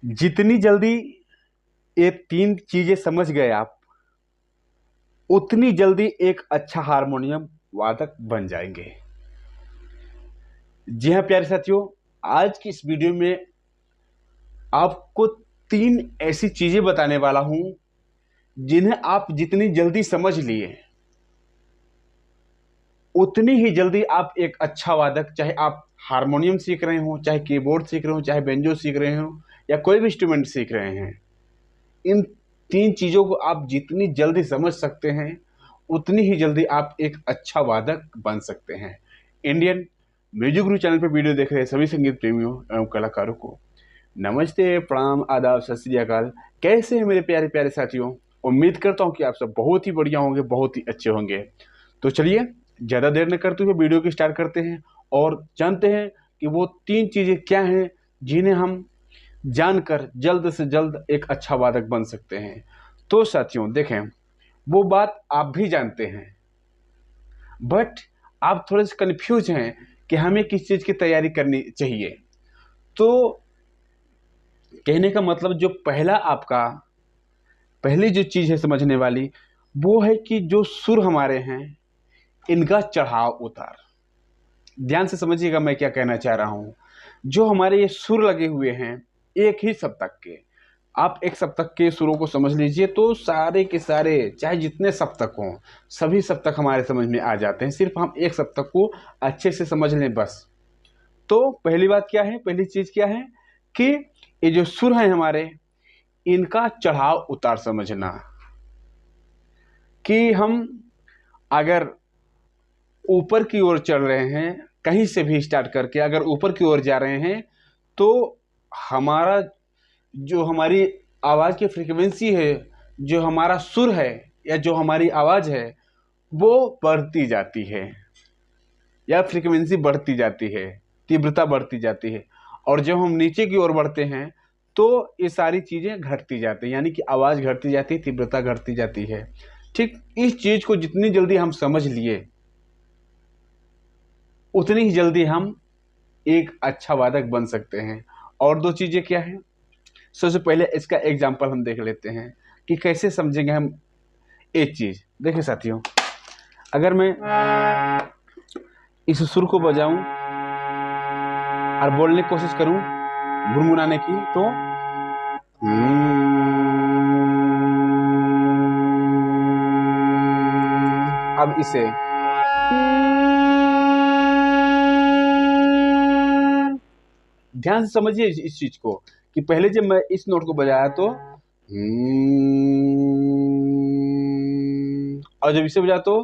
जितनी जल्दी ये तीन चीजें समझ गए आप, उतनी जल्दी एक अच्छा हारमोनियम वादक बन जाएंगे। जी हाँ प्यारे साथियों, आज की इस वीडियो में आपको तीन ऐसी चीजें बताने वाला हूं जिन्हें आप जितनी जल्दी समझ लिए उतनी ही जल्दी आप एक अच्छा वादक, चाहे आप हारमोनियम सीख रहे हो, चाहे कीबोर्ड सीख रहे हो, चाहे बेंजो सीख रहे हो या कोई भी इंस्ट्रूमेंट सीख रहे हैं, इन तीन चीजों को आप जितनी जल्दी समझ सकते हैं उतनी ही जल्दी आप एक अच्छा वादक बन सकते हैं। इंडियन म्यूजिक गुरु चैनल पर वीडियो देख रहे सभी संगीत प्रेमियों एवं कलाकारों को नमस्ते, प्रणाम, आदाब, सत श्री अकाल। कैसे हैं मेरे प्यारे प्यारे साथियों? उम्मीद करता हूं कि आप सब बहुत ही बढ़िया होंगे, बहुत ही अच्छे होंगे। तो चलिए ज़्यादा देर न करते हुए वीडियो की स्टार्ट करते हैं और जानते हैं कि वो तीन चीज़ें क्या हैं जिन्हें हम जानकर जल्द से जल्द एक अच्छा वादक बन सकते हैं। तो साथियों देखें, वो बात आप भी जानते हैं, बट आप थोड़े से कन्फ्यूज हैं कि हमें किस चीज़ की तैयारी करनी चाहिए। तो कहने का मतलब, जो पहली जो चीज़ है समझने वाली, वो है कि जो सुर हमारे हैं इनका चढ़ाव उतार। ध्यान से समझिएगा मैं क्या कहना चाह रहा हूं। जो हमारे ये सुर लगे हुए हैं एक ही सप्तक के, आप एक सप्तक के सुरों को समझ लीजिए तो सारे के सारे, चाहे जितने सप्तक हों, सभी सप्तक हमारे समझ में आ जाते हैं। सिर्फ हम एक सप्तक को अच्छे से समझ लें बस। तो पहली बात क्या है, पहली चीज क्या है कि ये जो सुर हैं हमारे, इनका चढ़ाव उतार समझना। कि हम अगर ऊपर की ओर चढ़ रहे हैं, कहीं से भी स्टार्ट करके अगर ऊपर की ओर जा रहे हैं, तो हमारा जो हमारी आवाज़ की फ्रीक्वेंसी है, जो हमारा सुर है या जो हमारी आवाज़ है, वो बढ़ती जाती है या फ्रीक्वेंसी बढ़ती जाती है, तीव्रता बढ़ती जाती है। और जब हम नीचे की ओर बढ़ते हैं तो ये सारी चीज़ें घटती जाती हैं, यानी कि आवाज़ घटती जाती है, तीव्रता घटती जाती है। ठीक इस चीज़ को जितनी जल्दी हम समझ लिए उतनी ही जल्दी हम एक अच्छा वादक बन सकते हैं। और दो चीज़ें क्या हैं, सबसे पहले इसका एग्जाम्पल हम देख लेते हैं कि कैसे समझेंगे हम एक चीज़। देखिए साथियों, अगर मैं इस सुर को बजाऊं और बोलने की कोशिश करूं, गुनगुनाने की, तो अब इसे ध्यान से समझिए इस चीज को कि पहले जब मैं इस नोट को बजाया तो और जब इसे बजाया तो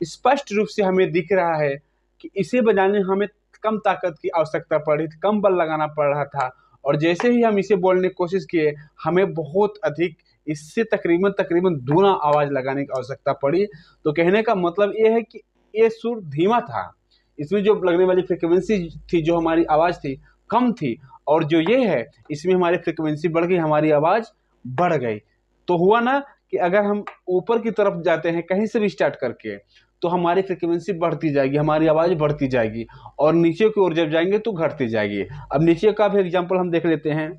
स्पष्ट रूप से हमें दिख रहा है कि इसे बजाने में हमें कम ताकत की आवश्यकता पड़ी, कम बल लगाना पड़ रहा था। और जैसे ही हम इसे बोलने की कोशिश किए, हमें बहुत अधिक, इससे तकरीबन तकरीबन दूना आवाज लगाने की आवश्यकता पड़ी। तो कहने का मतलब ये है कि ये सुर धीमा था, इसमें जो लगने वाली फ्रिक्वेंसी थी, जो हमारी आवाज थी, कम थी। और जो ये है, इसमें हमारी फ्रिक्वेंसी बढ़ गई, हमारी आवाज बढ़ गई। तो हुआ ना कि अगर हम ऊपर की तरफ जाते हैं कहीं से भी स्टार्ट करके, तो हमारी फ्रिक्वेंसी बढ़ती जाएगी, हमारी आवाज बढ़ती जाएगी। और नीचे की ओर जब जाएंगे तो घटती जाएगी। अब नीचे का भी एग्जांपल हम देख लेते हैं।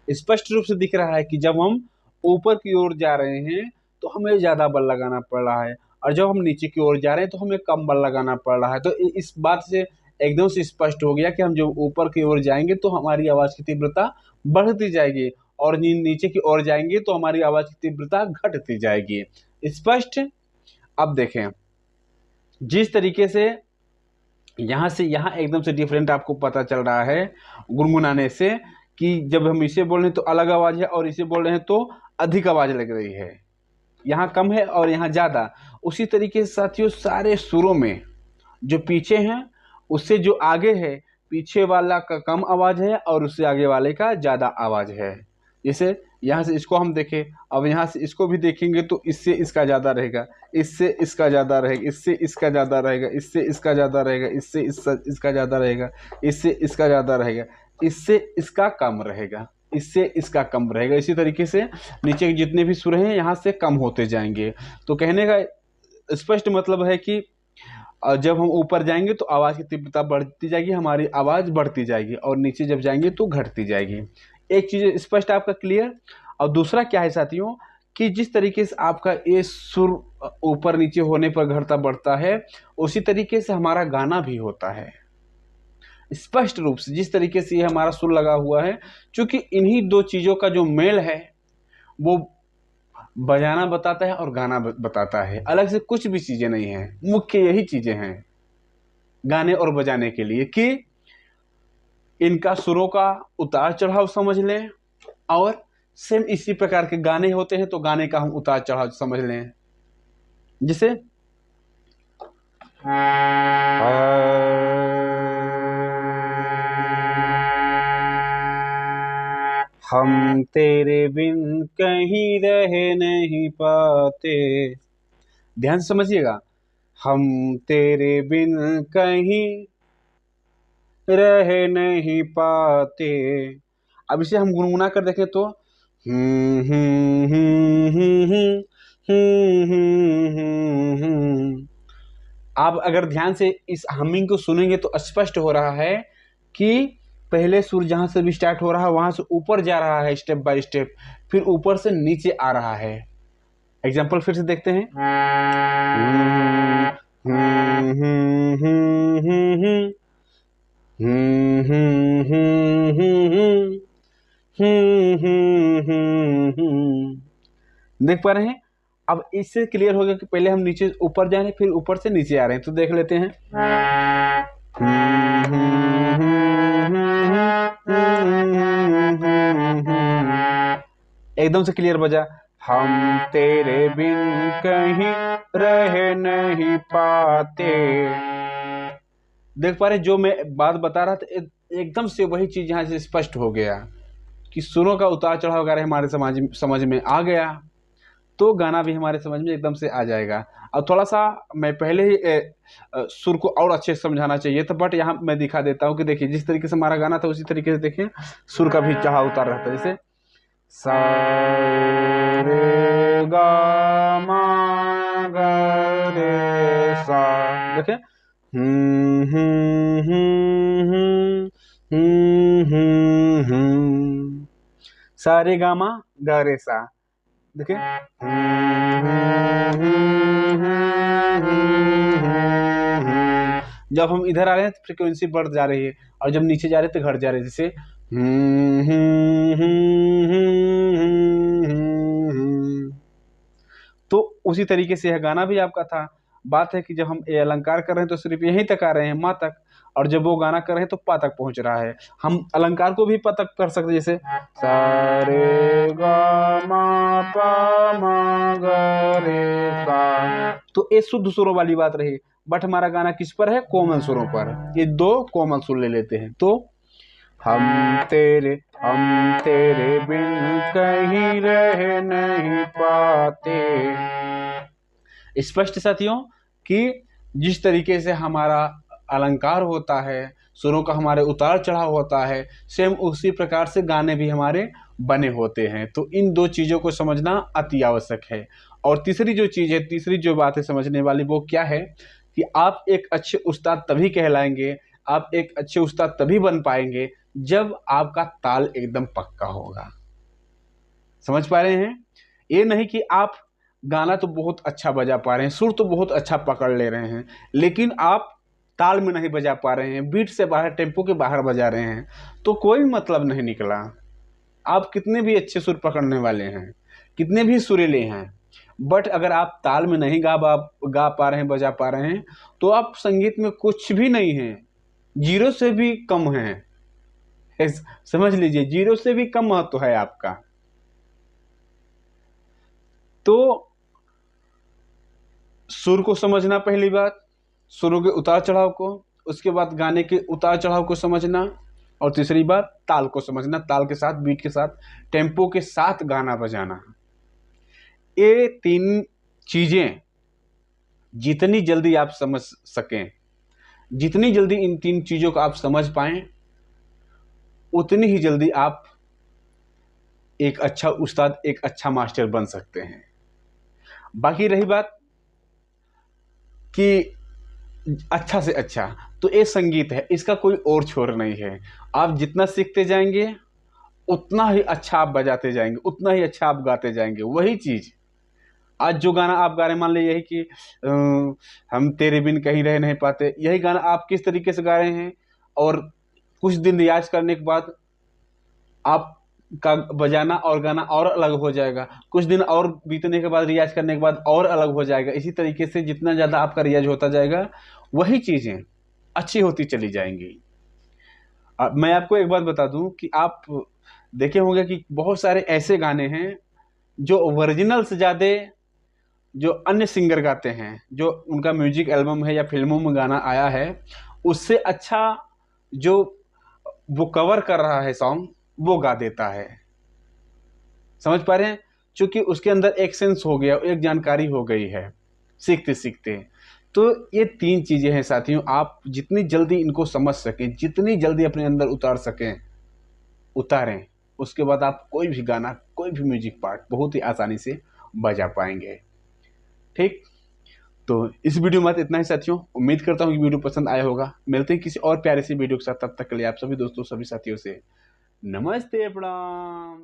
स्पष्ट रूप से दिख रहा है कि जब हम ऊपर की ओर जा रहे हैं तो हमें ज्यादा बल लगाना पड़ रहा है, और जब हम नीचे की ओर जा रहे हैं तो हमें कम बल लगाना पड़ रहा है। तो इस बात से एकदम से स्पष्ट हो गया कि हम जब ऊपर की ओर जाएंगे तो हमारी आवाज की तीव्रता बढ़ती जाएगी, और नीचे की ओर जाएंगे तो हमारी आवाज की तीव्रता घटती जाएगी। स्पष्ट? अब देखें, जिस तरीके से यहाँ से यहाँ एकदम से डिफरेंट आपको पता चल रहा है गुनगुनाने से, कि जब हम इसे बोल रहे हैं तो अलग आवाज है और इसे बोल रहे हैं तो अधिक आवाज लग रही है, यहाँ कम है और यहाँ ज्यादा। उसी तरीके से साथियों, सारे सुरों में जो पीछे हैं उससे जो आगे है, पीछे वाला का कम आवाज है और उससे आगे वाले का ज्यादा आवाज है। जैसे यहाँ से इसको हम देखें, अब यहाँ से इसको भी देखेंगे तो इससे इसका ज़्यादा रहेगा, इससे इसका ज़्यादा रहेगा, इससे इसका ज़्यादा रहेगा, इससे इसका ज़्यादा रहेगा, इससे इसका ज़्यादा रहेगा, इससे इसका ज़्यादा रहेगा, इससे इसका कम रहेगा, इससे इसका कम रहेगा। इसी तरीके से नीचे के जितने भी सुर हैं यहाँ से कम होते जाएंगे। तो कहने का स्पष्ट मतलब है कि जब हम ऊपर जाएंगे तो आवाज़ की तीव्रता बढ़ती जाएगी, हमारी आवाज़ बढ़ती जाएगी, और नीचे जब जाएंगे तो घटती जाएगी। एक चीज़ स्पष्ट आपका क्लियर। और दूसरा क्या है साथियों कि जिस तरीके से आपका ये सुर ऊपर नीचे होने पर घटता बढ़ता है, उसी तरीके से हमारा गाना भी होता है स्पष्ट रूप से। जिस तरीके से ये हमारा सुर लगा हुआ है, क्योंकि इन्हीं दो चीज़ों का जो मेल है वो बजाना बताता है और गाना बताता है, अलग से कुछ भी चीज़ें नहीं हैं। मुख्य यही चीज़ें हैं गाने और बजाने के लिए कि इनका सुरों का उतार चढ़ाव समझ लें, और सेम इसी प्रकार के गाने होते हैं तो गाने का हम उतार चढ़ाव समझ लें। जिसे हम तेरे बिन कहीं रह नहीं पाते, ध्यान से समझिएगा, हम तेरे बिन कहीं रह नहीं पाते। अब इसे हम गुनगुना कर देखें तो आप अगर ध्यान से इस हमिंग को सुनेंगे तो स्पष्ट हो रहा है कि पहले सुर जहां से भी स्टार्ट हो रहा है वहां से ऊपर जा रहा है स्टेप बाय स्टेप, फिर ऊपर से नीचे आ रहा है। एग्जाम्पल फिर से देखते हैं। देख पा रहे हैं। अब इससे क्लियर हो गया कि पहले हम नीचे ऊपर जा रहे हैं, फिर ऊपर से नीचे आ रहे हैं। तो देख लेते हैं। एकदम से क्लियर बजा, हम तेरे बिन कहीं रह नहीं पाते। देख पा रहे, जो मैं बात बता रहा था एकदम से वही चीज यहाँ से स्पष्ट हो गया कि सुरों का उतार चढ़ाव वगैरह हमारे समझ में आ गया, तो गाना भी हमारे समझ में एकदम से आ जाएगा। अब थोड़ा सा मैं पहले ही सुर को और अच्छे से समझाना चाहिए था, बट यहाँ मैं दिखा देता हूँ कि देखिए जिस तरीके से हमारा गाना था उसी तरीके से देखिए सुर का भी चढ़ाव उतार रहता है। जैसे सा रे गा मा गा रे सा, देखें सा रे गा मा गा रे सा, देखिए जब हम इधर आ रहे हैं तो फ्रीक्वेंसी बढ़ जा रही है, और जब नीचे जा रहे हैं तो घट जा रही है। जैसे तो उसी तरीके से यह गाना भी आपका था। बात है कि जब हम ये अलंकार कर रहे हैं तो सिर्फ यहीं तक आ रहे हैं, माँ तक, और जब वो गाना कर रहे हैं तो पा तक पहुंच रहा है। हम अलंकार को भी पा तक कर सकते, जैसे सा रे गा मा पा मा गा रे सा। तो ये शुद्ध सुरों वाली बात रही, बट हमारा गाना किस पर है? कोमल सुरों पर। ये दो कोमल सुर ले लेते हैं। तो हम तेरे बिन कहीं रह नहीं पाते। स्पष्ट साथियों कि जिस तरीके से हमारा अलंकार होता है, सुरों का हमारे उतार चढ़ाव होता है, सेम उसी प्रकार से गाने भी हमारे बने होते हैं। तो इन दो चीज़ों को समझना अति आवश्यक है। और तीसरी जो चीज़ है, तीसरी जो बात है समझने वाली, वो क्या है कि आप एक अच्छे उस्ताद तभी कहलाएंगे, आप एक अच्छे उस्ताद तभी बन पाएंगे जब आपका ताल एकदम पक्का होगा। समझ पा रहे हैं? ये नहीं कि आप गाना तो बहुत अच्छा बजा पा रहे हैं, सुर तो बहुत अच्छा पकड़ ले रहे हैं, लेकिन आप ताल में नहीं बजा पा रहे हैं, बीट से बाहर, टेम्पो के बाहर बजा रहे हैं, तो कोई मतलब नहीं निकला। आप कितने भी अच्छे सुर पकड़ने वाले हैं, कितने भी सुरीले हैं, बट अगर आप ताल में नहीं गा पा रहे हैं, बजा पा रहे हैं, तो आप संगीत में कुछ भी नहीं हैं, जीरो से भी कम हैं। समझ लीजिए, जीरो से भी कम महत्व है आपका। तो सुर को समझना पहली बात, सुरों के उतार चढ़ाव को, उसके बाद गाने के उतार चढ़ाव को समझना, और तीसरी बात ताल को समझना, ताल के साथ, बीट के साथ, टेम्पो के साथ गाना बजाना। ये तीन चीज़ें जितनी जल्दी आप समझ सकें, जितनी जल्दी इन तीन चीज़ों को आप समझ पाएं, उतनी ही जल्दी आप एक अच्छा उस्ताद, एक अच्छा मास्टर बन सकते हैं। बाकी रही बात कि अच्छा से अच्छा, तो ये संगीत है, इसका कोई और छोर नहीं है। आप जितना सीखते जाएंगे उतना ही अच्छा आप बजाते जाएंगे, उतना ही अच्छा आप गाते जाएंगे। वही चीज़ आज जो गाना आप गा रहे हैं, मान लीजिए यही कि हम तेरे बिन कहीं रह नहीं पाते, यही गाना आप किस तरीके से गा रहे हैं, और कुछ दिन रियाज करने के बाद आपका बजाना और गाना और अलग हो जाएगा, कुछ दिन और बीतने के बाद, रियाज करने के बाद और अलग हो जाएगा। इसी तरीके से जितना ज़्यादा आपका रियाज होता जाएगा, वही चीज़ें अच्छी होती चली जाएंगी। मैं आपको एक बात बता दूं कि आप देखे होंगे कि बहुत सारे ऐसे गाने हैं जो ओरिजिनल से ज़्यादा जो अन्य सिंगर गाते हैं, जो उनका म्यूजिक एल्बम है या फिल्मों में गाना आया है, उससे अच्छा जो वो कवर कर रहा है सॉन्ग, वो गा देता है। समझ पा रहे हैं? क्योंकि उसके अंदर एक सेंस हो गया, एक जानकारी हो गई है सीखते सीखते। तो ये तीन चीज़ें हैं साथियों, आप जितनी जल्दी इनको समझ सकें, जितनी जल्दी अपने अंदर उतार सकें, उतारें। उसके बाद आप कोई भी गाना, कोई भी म्यूजिक पार्ट बहुत ही आसानी से बजा पाएंगे। ठीक, तो इस वीडियो में इतना ही साथियों। उम्मीद करता हूँ कि वीडियो पसंद आया होगा। मिलते हैं किसी और प्यारे सी वीडियो के साथ, तब तक के लिए आप सभी दोस्तों, सभी साथियों से नमस्ते, प्रणाम।